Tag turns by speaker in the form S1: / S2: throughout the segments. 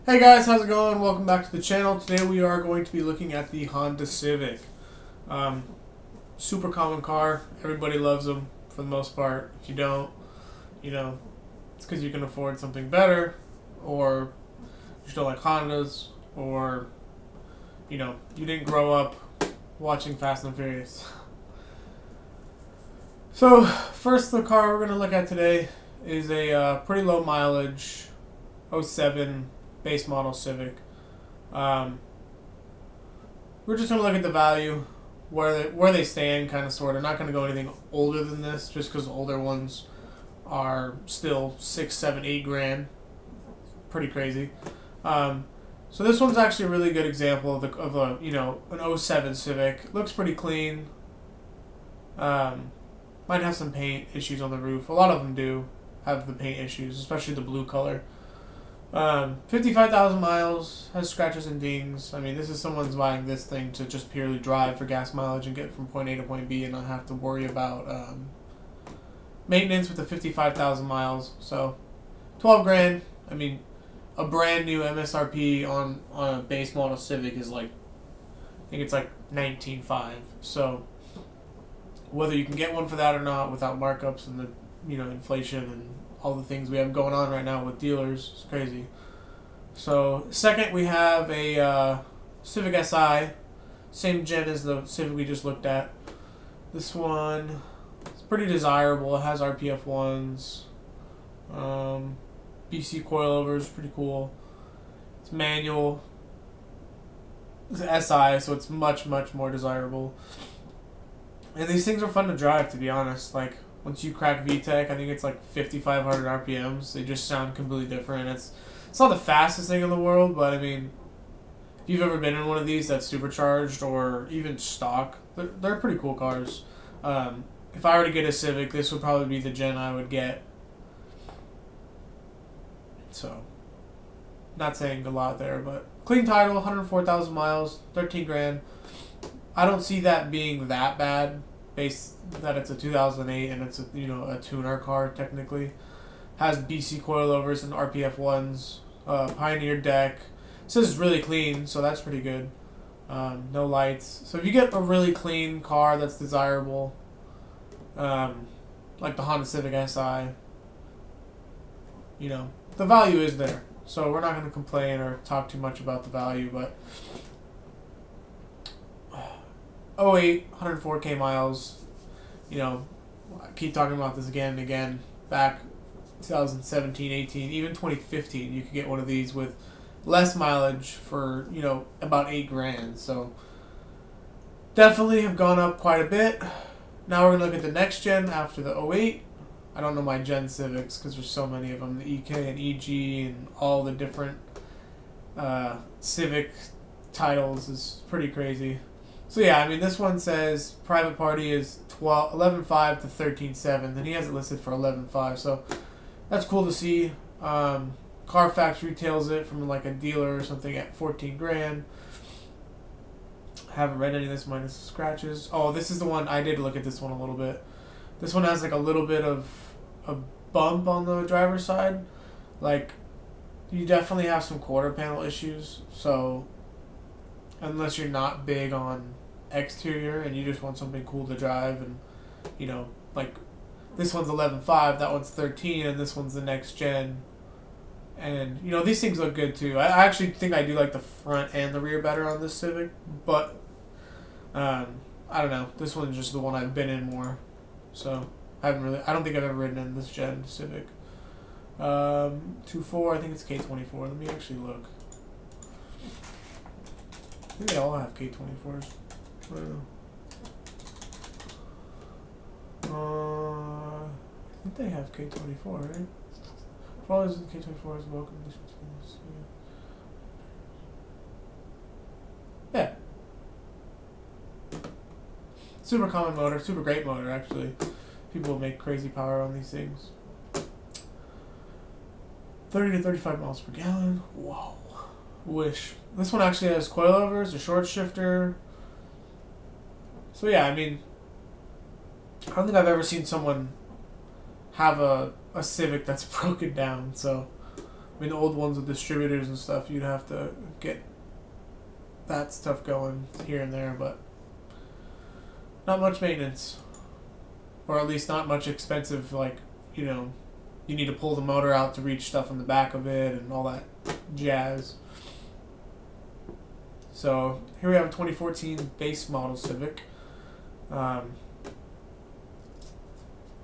S1: Hey guys, how's it going? Welcome back to the channel. Today we are going to be looking at the Honda Civic. Um, Super common car. Everybody loves them for the most part. If you don't, it's because you can afford something better, or you just don't like Hondas, or, you didn't grow up watching Fast and Furious. So, first the car we're going to look at today is a pretty low mileage '07 base model Civic. Um, we're just gonna look at the value, where they stand, kind of sort of. Not gonna go anything older than this, just because older ones are still 6, 7, 8 grand. Pretty crazy. Um, so this one's actually a really good example of an '07 Civic. Looks pretty clean. Might have some paint issues on the roof. A lot of them do have the paint issues, especially the blue color. 55,000 miles, has scratches and dings. I mean, this is someone's buying this thing to just purely drive for gas mileage and get from point A to point B and not have to worry about maintenance with the 55,000 miles. So, 12 grand. I mean, a brand new MSRP on a base model Civic is like, I think it's like 19.5. So, whether you can get one for that or not without markups and the, inflation and all the things we have going on right now with dealers. It's crazy. So, second, we have a Civic Si, same gen as the Civic we just looked at. This one is pretty desirable. It has RPF ones, BC coilovers, pretty cool. It's manual. It's an SI, so it's much more desirable. And these things are fun to drive, to be honest. Like, once you crack VTEC, I think it's like 5,500 RPMs. They just sound completely different. It's not the fastest thing in the world, but I mean, if you've ever been in one of these that's supercharged or even stock, they're pretty cool cars. If I were to get a Civic, this would probably be the gen I would get. So, not saying a lot there, but clean title, 104,000 miles, 13 grand. I don't see that being that bad. Based that it's a 2008 and it's a tuner car technically. Has BC coilovers and RPF ones. Pioneer deck. It says it's really clean, so that's pretty good. No lights. So if you get a really clean car that's desirable, like the Honda Civic Si, the value is there. So we're not going to complain or talk too much about the value, but '08, 104K miles. I keep talking about this again and again. Back 2017, 18, even 2015, you could get one of these with less mileage for, about 8 grand. So definitely have gone up quite a bit. Now we're going to look at the next gen after the '08. I don't know my gen Civics because there's so many of them. The EK and EG and all the different Civic titles is pretty crazy. So yeah, I mean, this one says private party is 11.5 to 13.7, and he has it listed for 11.5. So that's cool to see. Carfax retails it from like a dealer or something at 14 grand. Haven't read any of this minus scratches. Oh, this is the one I did look at. This one a little bit. This one has like a little bit of a bump on the driver's side. Like, you definitely have some quarter panel issues. So unless you're not big on exterior and you just want something cool to drive, and like this one's 11.5, that one's 13, and this one's the next gen, and these things look good too. I actually think I do like the front and the rear better on this Civic, but I don't know, this one's just the one I've been in more, so I don't think I've ever ridden in this gen Civic. 2.4, I think it's K24. Let me actually look. I think they all have K24s. I don't know. I think they have K24, right? Followers with K24s welcome. Yeah. Super common motor, super great motor actually. People make crazy power on these things. 30 to 35 miles per gallon. Whoa. Wish. This one actually has coilovers, a short shifter. So yeah, I mean, I don't think I've ever seen someone have a Civic that's broken down. So I mean, the old ones with distributors and stuff, you'd have to get that stuff going here and there, but not much maintenance. Or at least not much expensive, like, you know, you need to pull the motor out to reach stuff in the back of it and all that jazz. So here we have a 2014 base model Civic.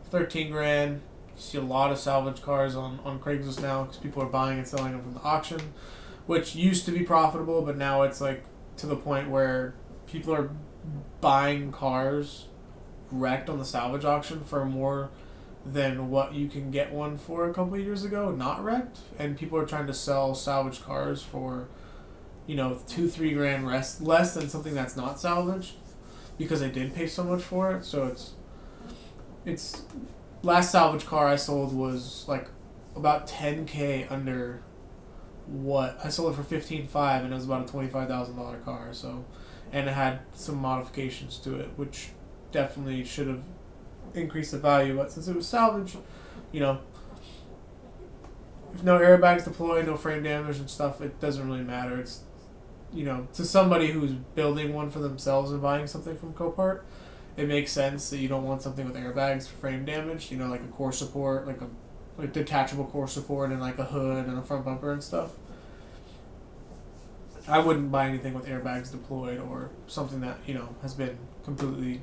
S1: 13 grand. You see a lot of salvage cars on Craigslist now because people are buying and selling them from the auction, which used to be profitable, but now it's like to the point where people are buying cars wrecked on the salvage auction for more than what you can get one for a couple of years ago, not wrecked, and people are trying to sell salvage cars for, you know, 2-3 grand less than something that's not salvaged because they did pay so much for it. So it's last salvage car I sold was like about 10K under what I sold it for 15.5, and it was about a $25,000 car. So, and it had some modifications to it, which definitely should have increased the value. But since it was salvage, you know, if no airbags deployed, no frame damage and stuff, it doesn't really matter. It's, you know, to somebody who's building one for themselves and buying something from Copart, it makes sense that you don't want something with airbags for frame damage. You know, like a core support, like detachable core support, and like a hood and a front bumper and stuff. I wouldn't buy anything with airbags deployed or something that, you know, has been completely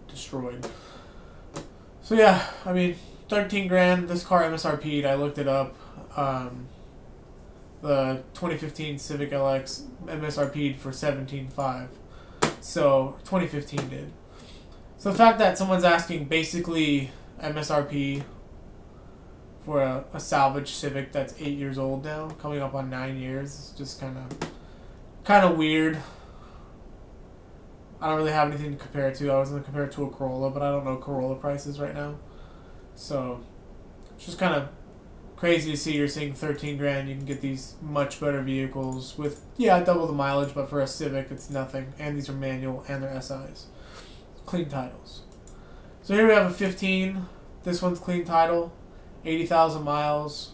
S1: destroyed. So yeah, I mean, 13 grand. This car MSRP'd. I looked it up. The 2015 Civic LX MSRP'd for 17.5. So 2015 did. So the fact that someone's asking basically MSRP for a salvage Civic that's 8 years old now, coming up on 9 years, is just kind of weird. I don't really have anything to compare it to. I was going to compare it to a Corolla, but I don't know Corolla prices right now. So it's just kind of crazy to see you're seeing 13 grand. You can get these much better vehicles with, yeah, double the mileage, but for a Civic, it's nothing. And these are manual and they're SIs. Clean titles. So here we have a 15. This one's clean title. 80,000 miles.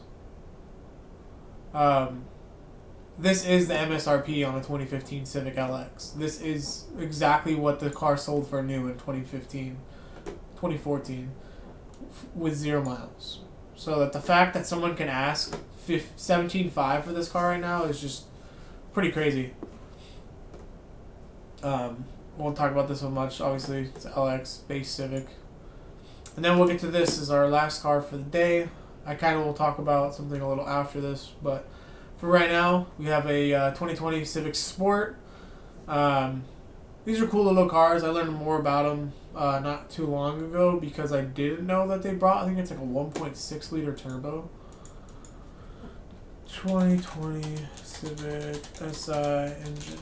S1: This is the MSRP on a 2015 Civic LX. This is exactly what the car sold for new in 2014 with 0 miles. So that the fact that someone can ask 17.5 for this car right now is just pretty crazy. Won't talk about this one much. Obviously, it's LX base Civic. And then we'll get to this as our last car for the day. I kind of will talk about something a little after this, but for right now, we have a 2020 Civic Sport. These are cool little cars. I learned more about them not too long ago because I didn't know that they brought, I think it's like a 1.6 liter turbo. 2020 Civic SI engine.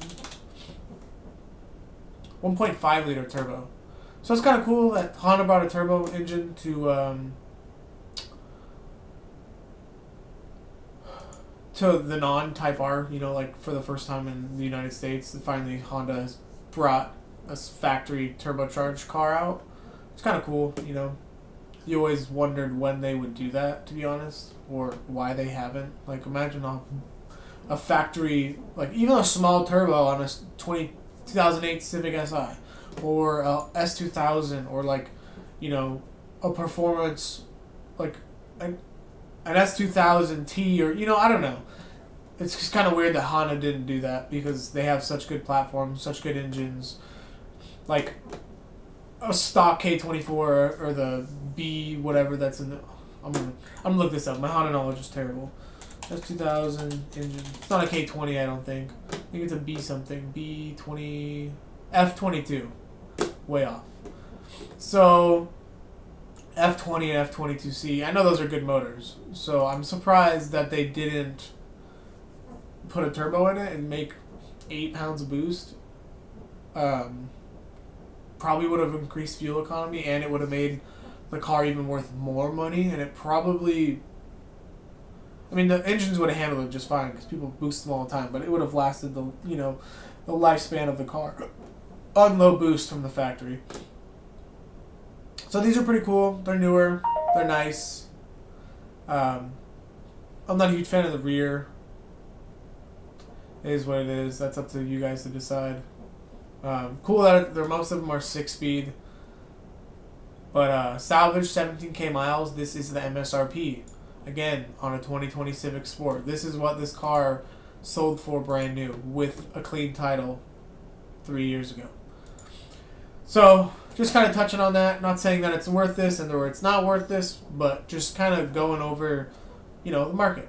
S1: 1.5 liter turbo. So it's kind of cool that Honda brought a turbo engine to the non-Type R, you know, like for the first time in the United States. Finally, Honda has brought a factory turbocharged car out. It's kind of cool, you know. You always wondered when they would do that, to be honest, or why they haven't. Like, imagine a factory, like even a small turbo on a 2008 Civic Si, or a S2000, or like, you know, a performance, like an S2000T, or, you know, I don't know. It's just kind of weird that Honda didn't do that because they have such good platforms, such good engines. Like a stock K24 or the B whatever that's in the... I'm gonna look this up. My Honda knowledge is terrible. S2000 engine. It's not a K20, I don't think. I think it's a B something. B20... F22. Way off. So... F20 and F22C. I know those are good motors. So I'm surprised that they didn't put a turbo in it and make 8 pounds of boost. Probably would have increased fuel economy, and it would have made the car even worth more money, and it probably... I mean, the engines would have handled it just fine because people boost them all the time, but it would have lasted the, you know, the lifespan of the car on low boost from the factory. So these are pretty cool. They're newer. They're nice. I'm not a huge fan of the rear. It is what it is. That's up to you guys to decide. Cool that most of them are 6-speed. But salvage 17K miles. This is the MSRP. Again, on a 2020 Civic Sport. This is what this car sold for brand new with a clean title 3 years ago. So, just kind of touching on that. Not saying that it's worth this or it's not worth this, but just kind of going over, the market.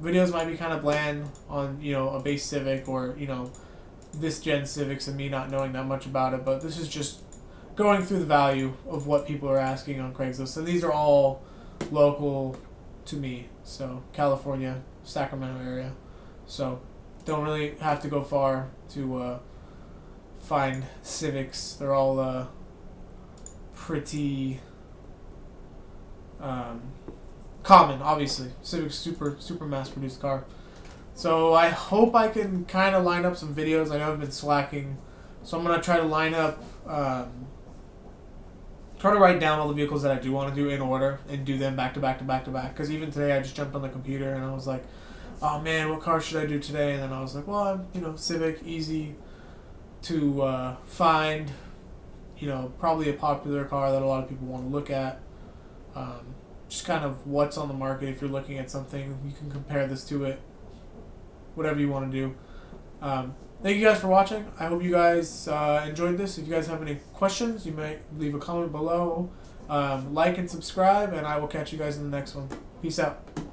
S1: Videos might be kind of bland on, a base Civic or, this gen Civics and me not knowing that much about it, but this is just going through the value of what people are asking on Craigslist. And these are all local to me. So, California, Sacramento area. So, don't really have to go far to find Civics. They're all pretty common, obviously. Civic's super mass-produced car. So I hope I can kind of line up some videos. I know I've been slacking, so I'm gonna try to line up, try to write down all the vehicles that I do want to do in order and do them back to back to back to back. Because even today I just jumped on the computer and I was like, oh man, what car should I do today? And then I was like, well, Civic, easy to find, probably a popular car that a lot of people want to look at. Just kind of what's on the market. If you're looking at something, you can compare this to it, whatever you want to do. Thank you guys for watching. I hope you guys enjoyed this. If you guys have any questions, you may leave a comment below. Like and subscribe, and I will catch you guys in the next one. Peace out.